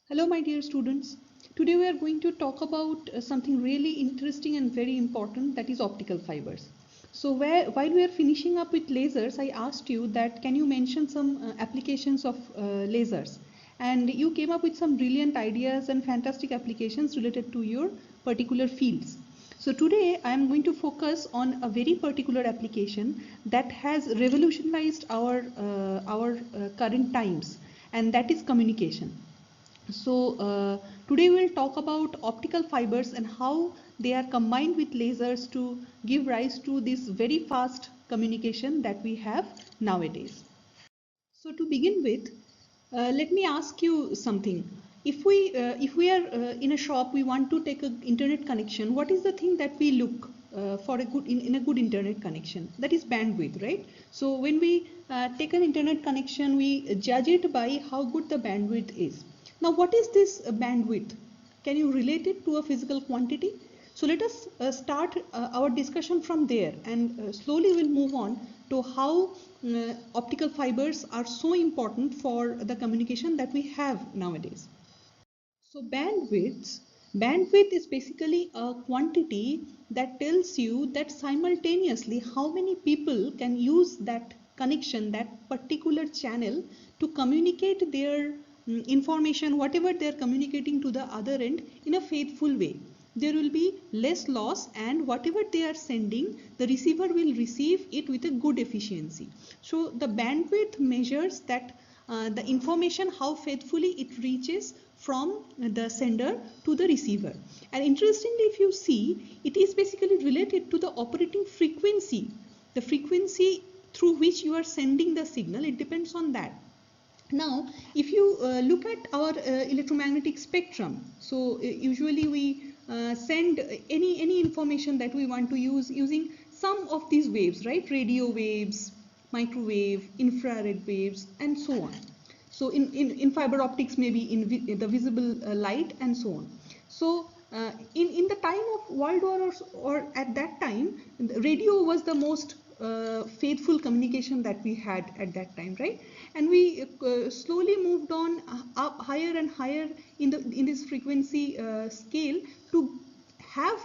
Hello, my dear students. Today we are going to talk about something really interesting and very important, that is optical fibers. So while we are finishing up with lasers, I asked you that can you mention some applications of lasers? And you came up with some brilliant ideas and fantastic applications related to your particular fields. So today I am going to focus on a very particular application that has revolutionized our current times, and that is communication. So today we'll talk about optical fibers and how they are combined with lasers to give rise to this very fast communication that we have nowadays. So to begin with, let me ask you something. If we are in a shop, we want to take an internet connection. What is the thing that we look for a good in a good internet connection? That is bandwidth, right? So when we take an internet connection, we judge it by how good the bandwidth is. Now, what is this bandwidth? Can you relate it to a physical quantity? So let us start our discussion from there, and slowly we'll move on to how optical fibers are so important for the communication that we have nowadays. So bandwidth is basically a quantity that tells you that simultaneously how many people can use that connection, that particular channel, to communicate their information, whatever they are communicating to the other end, in a faithful way. There will be less loss, and whatever they are sending, the receiver will receive it with a good efficiency. So the bandwidth measures that the information, how faithfully it reaches from the sender to the receiver. And interestingly, if you see, it is basically related to the operating frequency, the frequency through which you are sending the signal. It depends on that. Now, if you look at our electromagnetic spectrum, so usually we send any information that we want to use using some of these waves, right? Radio waves, microwave, infrared waves, and so on. So in fiber optics, maybe in the visible light, and so on. So in the time of World War, or at that time, radio was the most faithful communication that we had at that time, right? And we slowly moved on up higher and higher in this frequency scale to have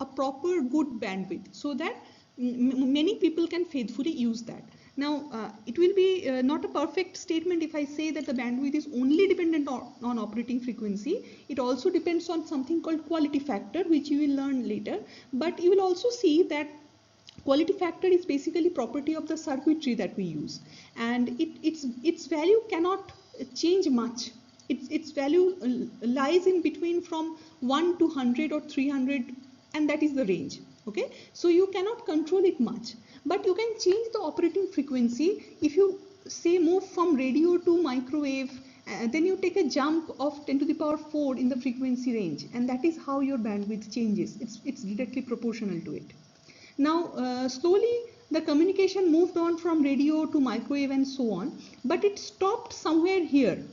a proper good bandwidth, so that many people can faithfully use that. Now, it will be not a perfect statement if I say that the bandwidth is only dependent on operating frequency. It also depends on something called quality factor, which you will learn later. But you will also see that quality factor is basically property of the circuitry that we use, and its value cannot change much. Its value lies in between from 1 to 100 or 300, and that is the range. Okay, so you cannot control it much, but you can change the operating frequency. If you say move from radio to microwave, then you take a jump of 10 to the power 4 in the frequency range, and that is how your bandwidth changes. It's directly proportional to it. Now, slowly the communication moved on from radio to microwave and so on, but it stopped somewhere here,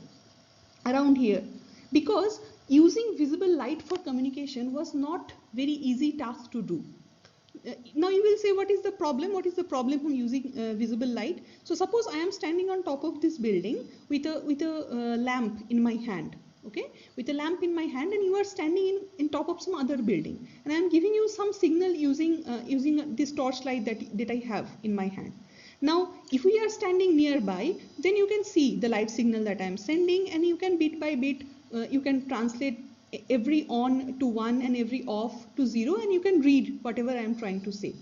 around here, because using visible light for communication was not very easy task to do. Now you will say, what is the problem? What is the problem from using visible light? So suppose I am standing on top of this building with a lamp in my hand. Okay, with a lamp in my hand, and you are standing in top of some other building, and I am giving you some signal using this torchlight that I have in my hand. Now, if we are standing nearby, then you can see the light signal that I am sending, and you can bit by bit you can translate every on to 1 and every off to 0, and you can read whatever I am trying to say.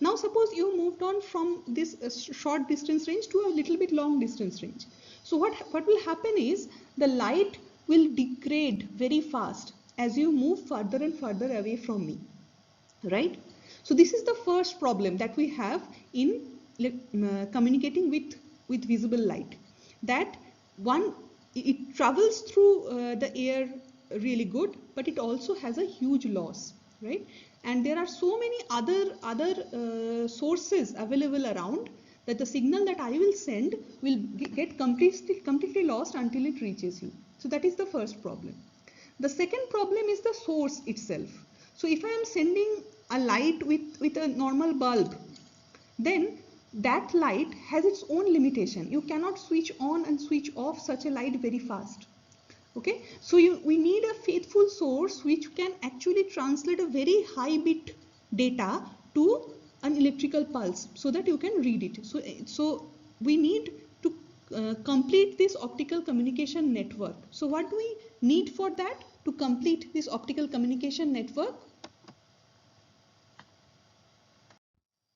Now suppose you moved on from this short distance range to a little bit long distance range. So what will happen is the light will degrade very fast as you move further and further away from me, right? So this is the first problem that we have in communicating with visible light, that one, it travels through the air really good, but it also has a huge loss, right? And there are so many other sources available around, that the signal that I will send will get completely lost until it reaches you. So that is the first problem. The second problem is the source itself. So if I am sending a light with a normal bulb, then that light has its own limitation. You cannot switch on and switch off such a light very fast. Okay, so we need a faithful source which can actually translate a very high bit data to an electrical pulse so that you can read it. So we need to complete this optical communication network. So what do we need for that to complete this optical communication network?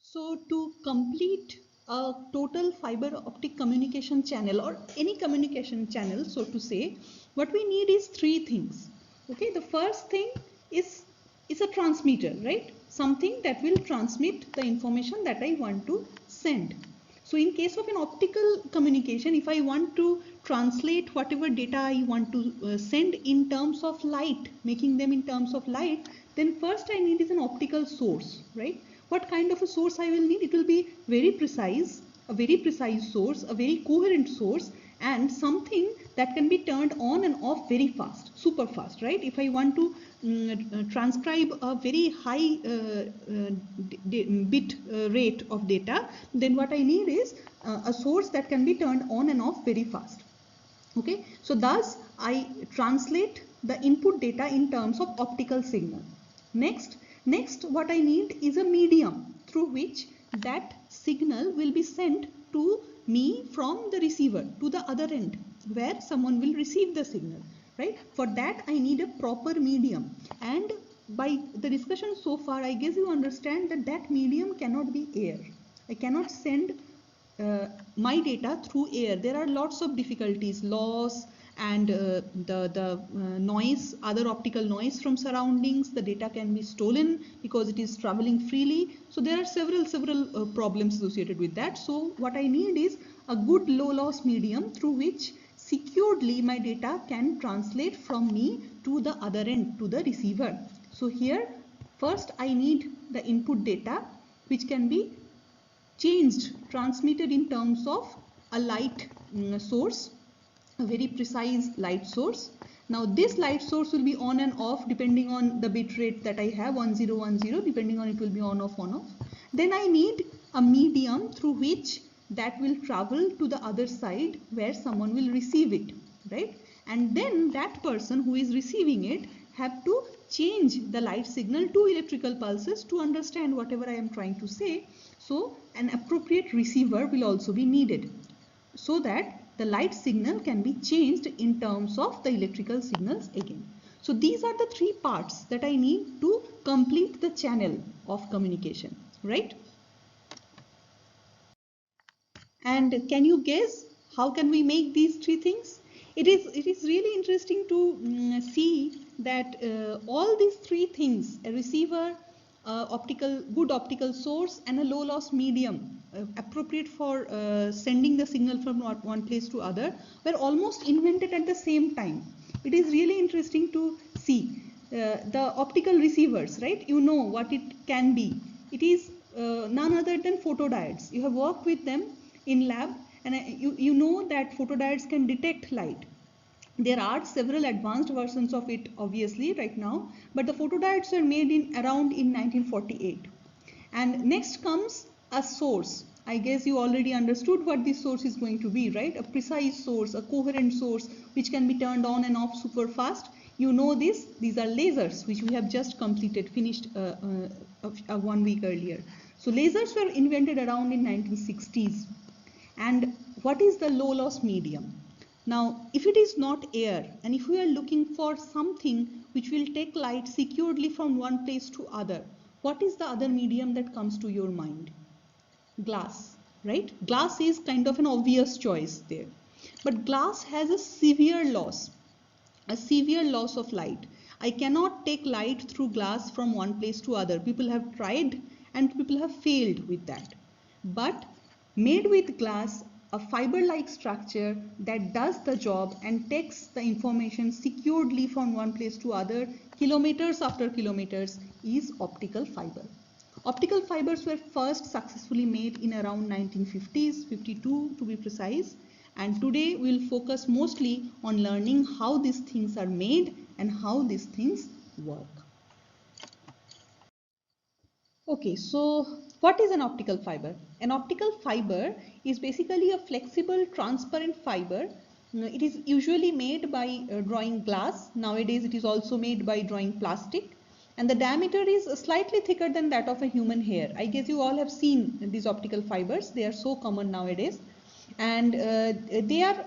So to complete a total fiber optic communication channel or any communication channel, so to say, what we need is three things. Okay, the first thing is a transmitter, right? Something that will transmit the information that I want to send. So in case of an optical communication, if I want to translate whatever data I want to send in terms of light, making them in terms of light, then first I need is an optical source, right? What kind of a source I will need? It will be very precise, a very precise source, a very coherent source, and something that can be turned on and off very fast, super fast, right? If I want to transcribe a very high bit rate of data, then what I need is a source that can be turned on and off very fast. Okay, so thus I translate the input data in terms of optical signal. Next what I need is a medium through which that signal will be sent to me from the receiver to the other end where someone will receive the signal, right? For that I need a proper medium, and by the discussion so far I guess you understand that that medium cannot be air. I cannot send my data through air. There are lots of difficulties, loss and the noise, other optical noise from surroundings. The data can be stolen because it is traveling freely. So there are several problems associated with that. So what I need is a good low loss medium through which securely my data can translate from me to the other end, to the receiver. So here first I need the input data which can be changed, transmitted in terms of a light source, a very precise light source. Now this light source will be on and off depending on the bit rate that I have, 1010, depending on it will be on off, on off. Then I need a medium through which that will travel to the other side where someone will receive it, right? And then that person who is receiving it have to change the light signal to electrical pulses to understand whatever I am trying to say. So an appropriate receiver will also be needed so that the light signal can be changed in terms of the electrical signals again. So these are the three parts that I need to complete the channel of communication, right? And can you guess how can we make these three things? It is really interesting to see that all these three things, a receiver, good optical source, and a low loss medium appropriate for sending the signal from one place to other, were almost invented at the same time. It is really interesting to see the optical receivers, right? You know what it can be. It is none other than photodiodes. You have worked with them in lab, and you know that photodiodes can detect light. There are several advanced versions of it obviously right now, but the photodiodes were made around in 1948. And next comes a source. I guess you already understood what this source is going to be, right? A precise source, a coherent source which can be turned on and off super fast. You know this. These are lasers which we have just finished 1 week earlier. So lasers were invented around in 1960s. And what is the low loss medium? Now, if it is not air, and if we are looking for something which will take light securely from one place to other, what is the other medium that comes to your mind? Glass, right? Glass is kind of an obvious choice there. But glass has a severe loss of light. I cannot take light through glass from one place to other. People have tried and people have failed with that. But made with glass, a fiber-like structure that does the job and takes the information securely from one place to other, kilometers after kilometers, is optical fiber. Optical fibers were first successfully made in around 1950s, 52 to be precise. And today we'll focus mostly on learning how these things are made and how these things work. Okay, so what is an optical fiber? An optical fiber is basically a flexible transparent fiber It is usually made by drawing glass. Nowadays it is also made by drawing plastic, and the diameter is slightly thicker than that of a human hair. I guess you all have seen these optical fibers. They are so common nowadays, and they are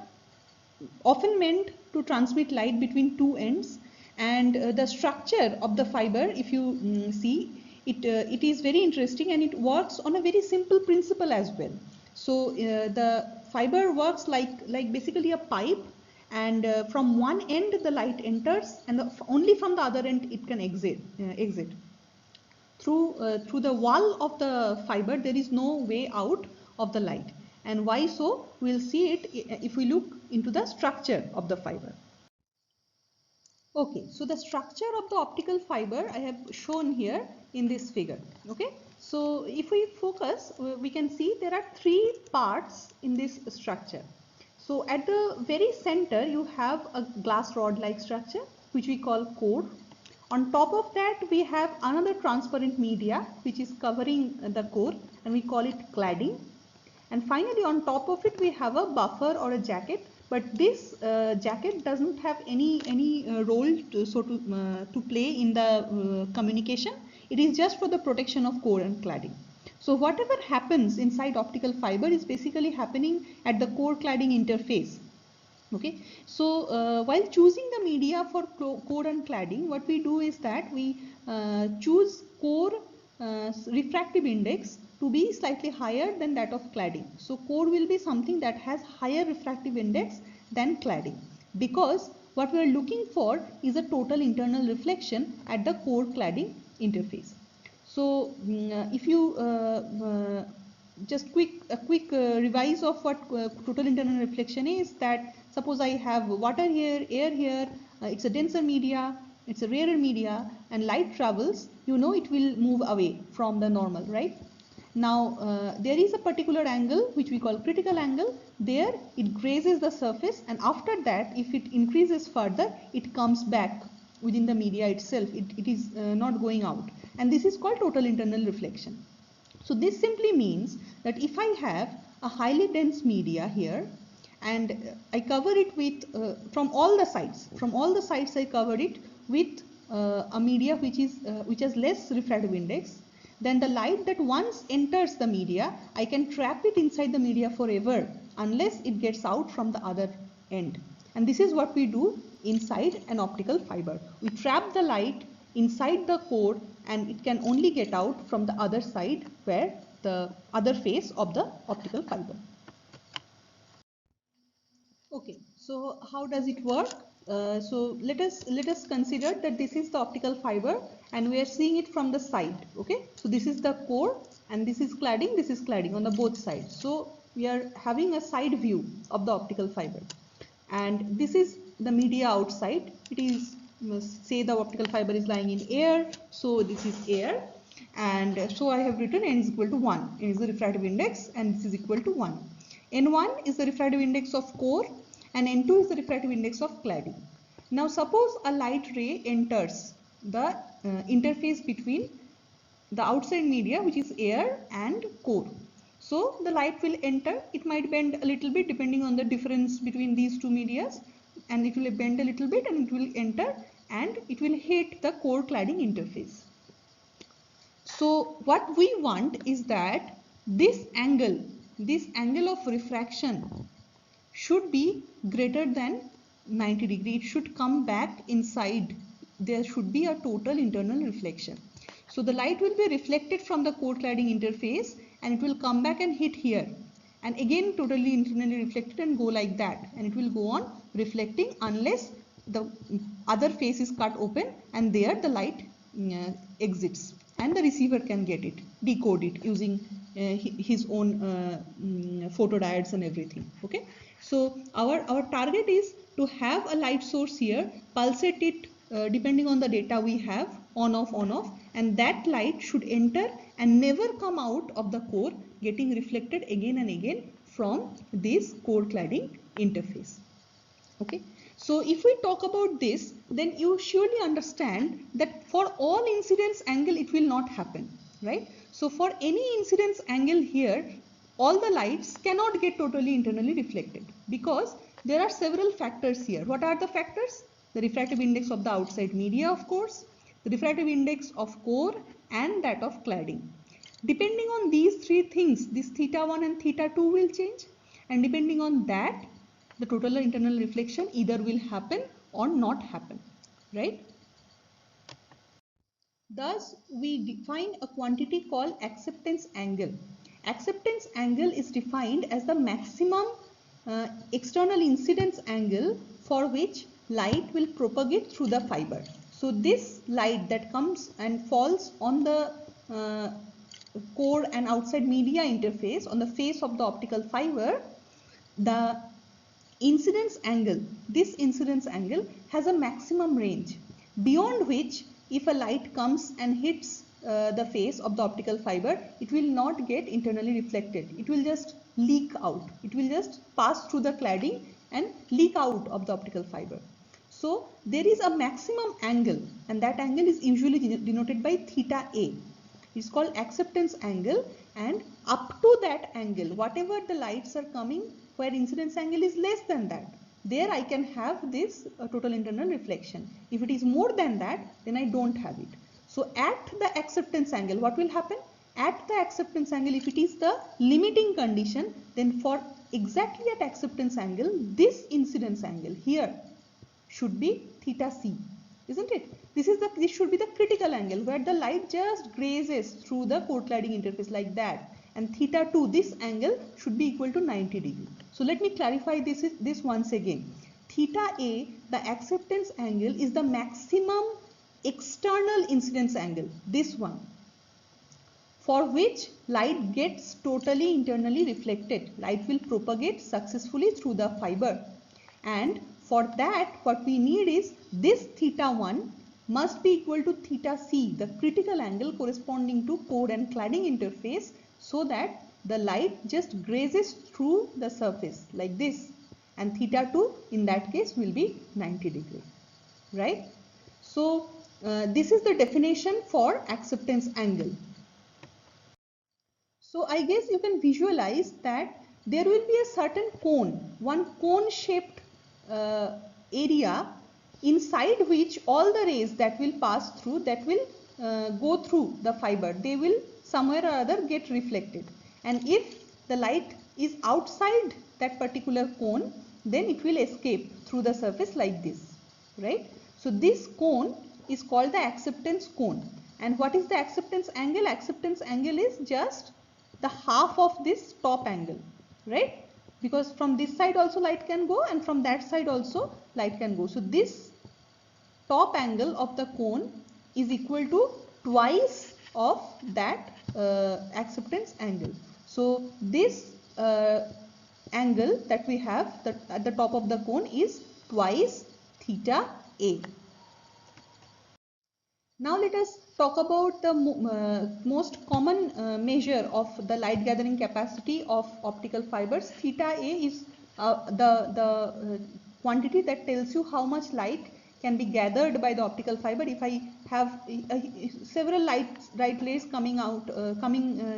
often meant to transmit light between two ends. And the structure of the fiber, if you see it, it is very interesting, and it works on a very simple principle as well. So the fiber works like basically a pipe, and from one end the light enters, and only from the other end it can exit through the wall of the fiber. There is no way out of the light. And why so? We'll see it if we look into the structure of the fiber. Okay, so the structure of the optical fiber I have shown here in this figure. Okay, so if we focus, we can see there are three parts in this structure. So at the very center you have a glass rod like structure which we call core. On top of that we have another transparent media which is covering the core, and we call it cladding. And finally on top of it we have a buffer or a jacket, but this jacket doesn't have any role to play in the communication. It is just for the protection of core and cladding. So whatever happens inside optical fiber is basically happening at the core cladding interface. Okay, so while choosing the media for core and cladding, what we do is that we choose core refractive index to be slightly higher than that of cladding. So core will be something that has higher refractive index than cladding, because what we are looking for is a total internal reflection at the core cladding interface. So if you just a quick revise of what total internal reflection is, that suppose I have water here, air here, it's a denser media, it's a rarer media, and light travels, you know it will move away from the normal, right? Now there is a particular angle which we call critical angle. There it grazes the surface, and after that if it increases further, it comes back within the media itself. It is not going out, and this is called total internal reflection. So this simply means that if I have a highly dense media here, and I cover it with from all the sides I cover it with a media which has less refractive index, then the light that once enters the media, I can trap it inside the media forever unless it gets out from the other end. And this is what we do inside an optical fiber. We trap the light inside the core, and it can only get out from the other side, where the other face of the optical fiber. Okay, so how does it work? So let us consider that this is the optical fiber, and we are seeing it from the side. Okay, so this is the core, and this is cladding on the both sides. So we are having a side view of the optical fiber, and this is the media outside. It is, say the optical fiber is lying in air, so this is air, and so I have written n is equal to 1. N is the refractive index, and this is equal to 1. N1 is the refractive index of core, and N2 is the refractive index of cladding. Now suppose a light ray enters the interface between the outside media, which is air, and core. So the light will enter. It might bend a little bit depending on the difference between these two medias, and it will bend a little bit, and it will enter, and it will hit the core cladding interface. So what we want is that this angle of refraction should be greater than 90 degree. It should come back inside. There should be a total internal reflection. So the light will be reflected from the core cladding interface, and it will come back and hit here, and again totally internally reflected, and go like that, and it will go on reflecting unless the other face is cut open, and there the light exits, and the receiver can get it, decode it using his own photodiodes and everything. Okay, so our target is to have a light source here, pulsate it depending on the data we have, on off, and that light should enter and never come out of the core, getting reflected again and again from this core cladding interface. Okay, so if we talk about this, then you surely understand that for all incidence angle it will not happen, right? So for any incidence angle here, all the lights cannot get totally internally reflected, because There are several factors here. What are the factors? The refractive index of the outside media, of course, the refractive index of core, and that of cladding. Depending on these three things, this theta1 and theta2 will change, and depending on that, the total internal reflection either will happen or not happen, right? Thus, we define a quantity called acceptance angle. Acceptance angle is defined as the maximum external incidence angle for which light will propagate through the fiber. So this light that comes and falls on the core and outside media interface on the face of the optical fiber, the incidence angle, this incidence angle has a maximum range beyond which if a light comes and hits the face of the optical fiber, it will not get internally reflected. It will just leak out. It will just pass through the cladding and leak out of the optical fiber. So there is a maximum angle, and that angle is usually denoted by theta A. It's called acceptance angle, and up to that angle, whatever the lights are coming where incidence angle is less than that, there I can have this total internal reflection. If it is more than that, then I don't have it. So at the acceptance angle, what will happen? At the acceptance angle, if it is the limiting condition, then for exactly at acceptance angle, this incidence angle here should be theta c, isn't it? This should be the critical angle where the light just grazes through the core cladding interface like that, and theta 2, this angle should be equal to 90 degree. So let me clarify this once again. Theta A, the acceptance angle, is the maximum external incidence angle, this one, for which light gets totally internally reflected. Light will propagate successfully through the fiber, and for that what we need is this theta 1 must be equal to theta c, the critical angle corresponding to core and cladding interface, so that the light just grazes through the surface like this, and theta 2 in that case will be 90 degree, right? So this is the definition for acceptance angle. So I guess you can visualize that there will be a certain cone, one cone shaped area inside which all the rays that will pass through, that will go through the fiber, they will somewhere or other get reflected. And if the light is outside that particular cone, then it will escape through the surface like this, right? So this cone is called the acceptance cone. And what is the acceptance angle? Acceptance angle is just the half of this top angle, right? Because from this side also light can go, and from that side also light can go. So this top angle of the cone is equal to twice of that acceptance angle. So this angle that we have at the top of the cone is twice theta A. Now let us talk about the most common measure of the light gathering capacity of optical fibers. Theta A is the quantity that tells you how much light can be gathered by the optical fiber. If I have several light rays coming out,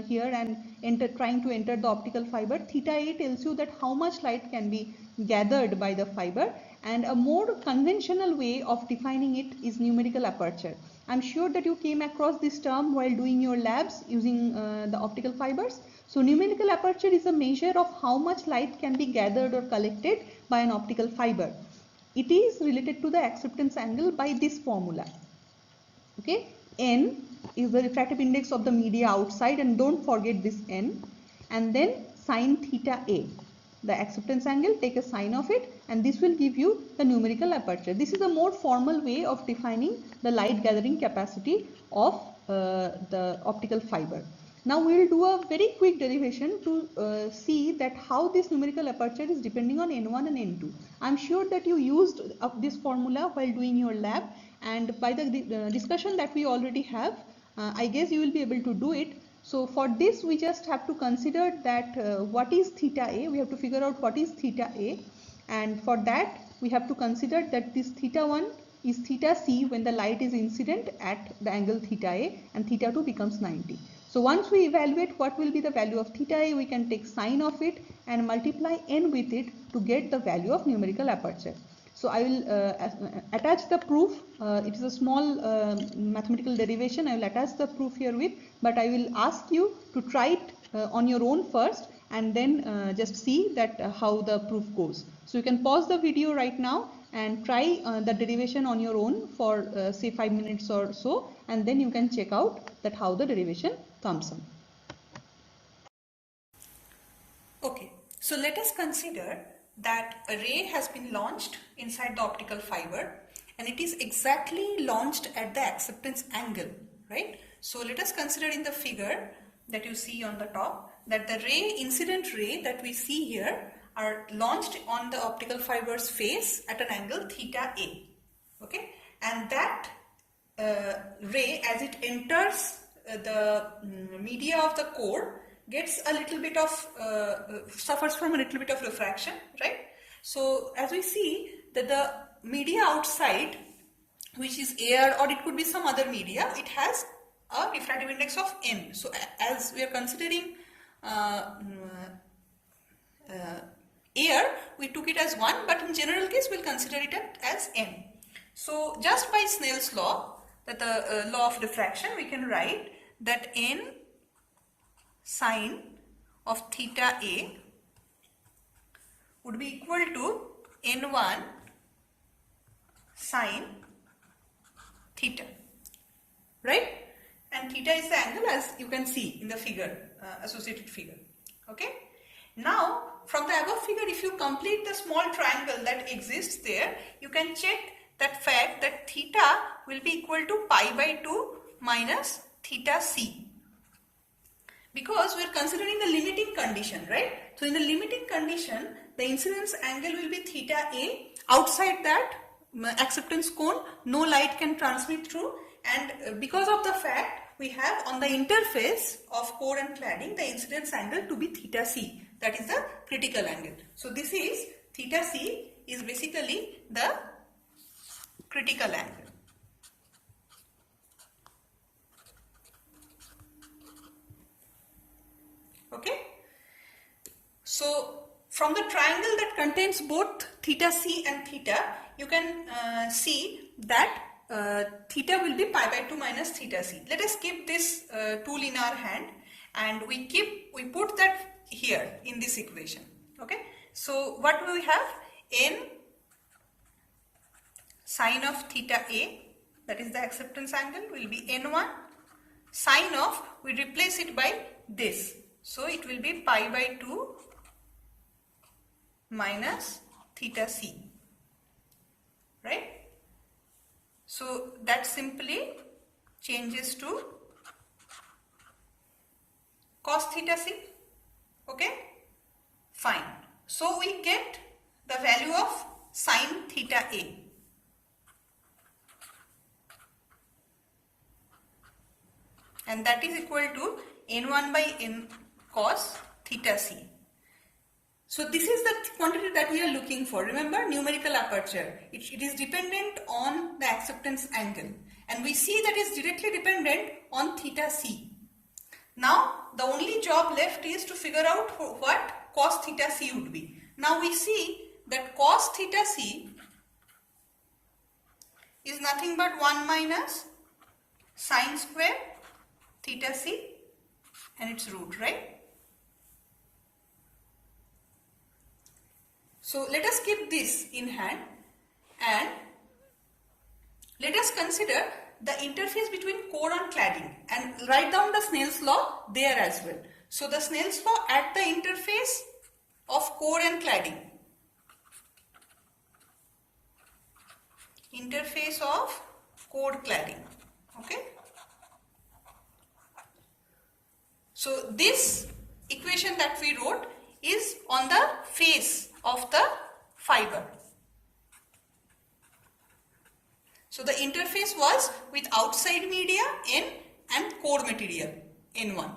here and trying to enter the optical fiber, theta A tells you that how much light can be gathered by the fiber. And a more conventional way of defining it is numerical aperture. I'm sure that you came across this term while doing your labs using the optical fibers. So numerical aperture is a measure of how much light can be gathered or collected by an optical fiber. It is related to the acceptance angle by this formula. Okay, N is the refractive index of the media outside, and don't forget this N, and then sine theta A. The acceptance angle, take a sine of it, and this will give you the numerical aperture. This is a more formal way of defining the light gathering capacity of the optical fiber. Now we will do a very quick derivation to see that how this numerical aperture is depending on N1 and N2. I am sure that you used this formula while doing your lab, and by the discussion that we already have, I guess you will be able to do it. So for this we just have to consider that what is theta A. We have to figure out what is theta A, and for that we have to consider that this theta 1 is theta C when the light is incident at the angle theta A, and theta 2 becomes 90. So once we evaluate what will be the value of theta A, we can take sine of it and multiply n with it to get the value of numerical aperture. So I will attach the proof. It is a small mathematical derivation. I will attach the proof here with, but I will ask you to try it on your own first and then just see that how the proof goes. So you can pause the video right now and try the derivation on your own for say 5 minutes or so, and then you can check out that how the derivation comes on. Okay, so let us consider that a ray has been launched inside the optical fiber and it is exactly launched at the acceptance angle, right? So let us consider in the figure that you see on the top that the incident ray that we see here are launched on the optical fiber's face at an angle theta A, okay? And that ray, as it enters the media of the core, gets a little bit of suffers from a little bit of refraction, right? So as we see that the media outside, which is air or it could be some other media, it has a refractive index of n. So as we are considering air, we took it as 1, but in general case we'll consider it as n. So just by Snell's law, that the law of diffraction, we can write that n sine of theta A would be equal to n1 sine theta, right? And theta is the angle, as you can see in the figure, associated figure, okay? Now from the above figure, if you complete the small triangle that exists there, you can check that fact that theta will be equal to pi by 2 minus theta c. Because we are considering the limiting condition, right? So in the limiting condition, the incidence angle will be theta A. Outside that acceptance cone, no light can transmit through, and because of the fact we have on the interface of core and cladding the incidence angle to be theta C. That is the critical angle. So this is theta C is basically the critical angle. Okay, so from the triangle that contains both theta C and theta, you can see that theta will be pi by 2 minus theta C. Let us keep this tool in our hand and we put that here in this equation. Okay, so what do we have? N sine of theta A, that is the acceptance angle, will be n1. Sine of, we replace it by this. So it will be pi by 2 minus theta C, right? So that simply changes to cos theta C, okay? Fine. So we get the value of sine theta A. And that is equal to n1 by n cos theta C. So this is the quantity that we are looking for. Remember, numerical aperture. It is dependent on the acceptance angle. And we see that is directly dependent on theta C. Now, the only job left is to figure out what cos theta C would be. Now we see that cos theta C is nothing but 1 minus sine square theta C and its root, right? So let us keep this in hand and let us consider the interface between core and cladding and write down the Snell's law there as well. So the Snell's law at the interface of core and cladding. Interface of core cladding, okay? So this equation that we wrote is on the face of the fiber. So the interface was with outside media N and core material N1,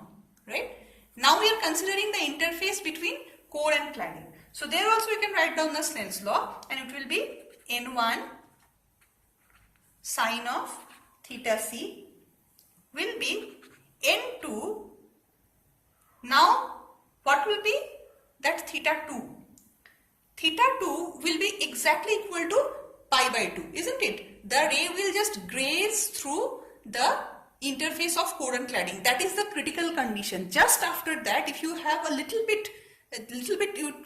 right? Now we are considering the interface between core and cladding. So there also you can write down the Snell's law and it will be N1 sine of theta C will be N2. Now what will be that theta 2? Theta 2 will be exactly equal to pi by 2, isn't it? The ray will just graze through the interface of core and cladding. That is the critical condition. Just after that, if you have a little bit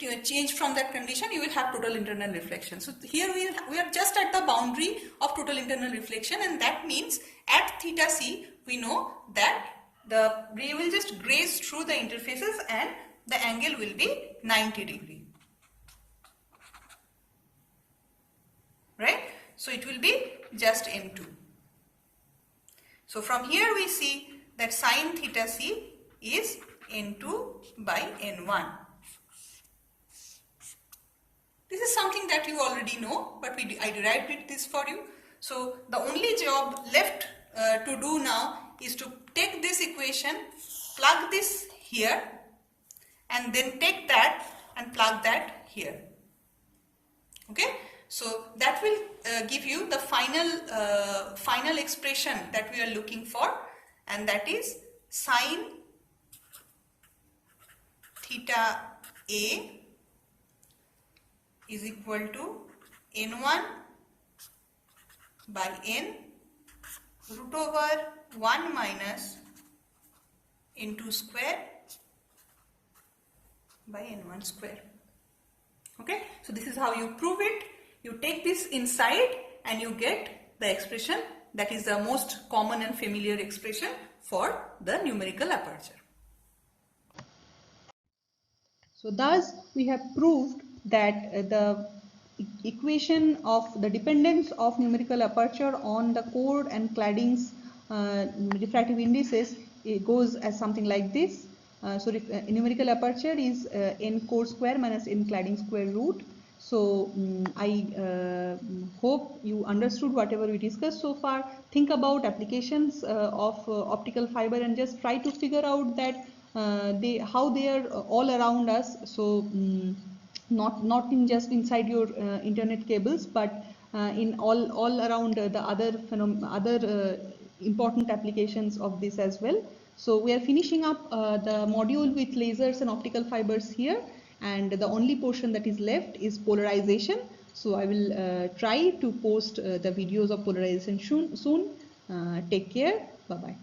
you change from that condition, you will have total internal reflection. So here we are just at the boundary of total internal reflection, and that means at theta c we know that the ray will just graze through the interfaces and the angle will be 90 degree. Right? So it will be just N2. So from here we see that sine theta c is N2 by N1. This is something that you already know, but I derived this for you. So the only job left to do now is to take this equation, plug this here, and then take that and plug that here. Okay? So that will give you the final expression that we are looking for, and that is sine theta A is equal to N1 by N root over 1 minus N2 square by N1 square. Okay, so this is how you prove it. You take this inside and you get the expression that is the most common and familiar expression for the numerical aperture. So thus we have proved that the equation of the dependence of numerical aperture on the core and cladding's refractive indices, it goes as something like this. Numerical aperture is n core square minus n cladding square root. So I hope you understood whatever we discussed so far. Think about applications of optical fiber and just try to figure out that how they are all around us. So not in just inside your internet cables, but in all around the other important applications of this as well. So we are finishing up the module with lasers and optical fibers here, and the only portion that is left is polarization. So I will try to post the videos of polarization soon. Take care. Bye bye.